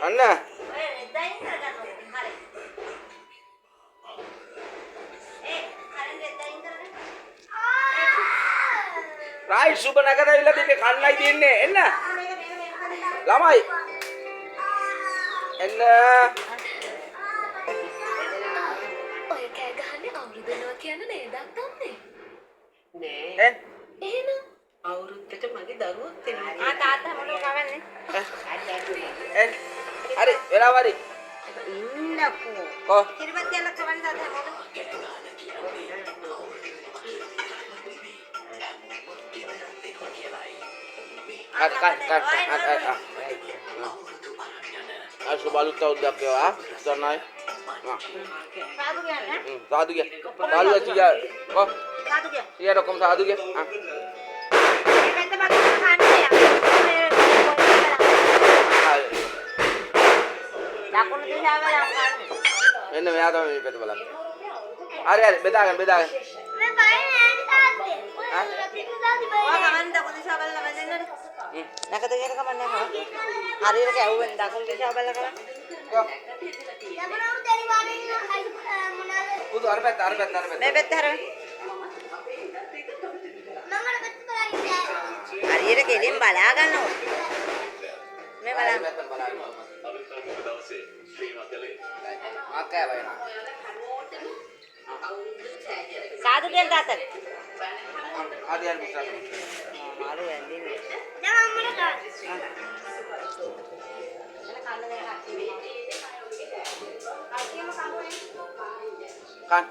අන්න රයිට් සුබ නැගදවිලා දෙකේ කන්නයි තියන්නේ එන්න ළමයි එන්න ඔය කෑ ගහන්නේ අවුරුදු වෙනවා කියන නේද අත්තම්නේ නෑ එහෙනම් අවුරුද්දට මගේ දරුවොත් එනවා. තාත්තා මොනව කවන්නේ? හරි වෙලාව හරි ඉන්නකෝ. කො කිරිබත් යන කවන්නේ තාත්තා මොනව? සුබලුත් අවුරුද්දක් වේවා සන්නයි සාදු කියන්නේ? සාදු කිය සාදු කිය කො සාදු කිය. සියයට ඔක්කොම සාදු කිය මේ පැත්ත මගේ කන්නේ. ලකුණු දිහාව යම් කන්නේ. මෙන්න මෙයා තමයි මේ පැත්ත බලන්න හරි හරි බෙදාගන්න මේ බයි නෑ තාත්තේ. ඔය කවන්නේ දකුණු දිහා බලලා වැදෙන්නද? නැකද කියන කමන්නේ නැහැ. හරියට කැවුවෙන් දකුණු දිහා බලලා කරන්නේ. පුදු අර පැත්ත මේ පැත්ත හරවන්න. හරියට ගෙලින් බලා ගන්න ඕන. මේ බලන්න. ආකෑ වයින් සාදු කියන තාත්තට. ආදී හරි මුස්සා මාළු වැඳින්නේ. දැන් අම්මට ගන්න. kan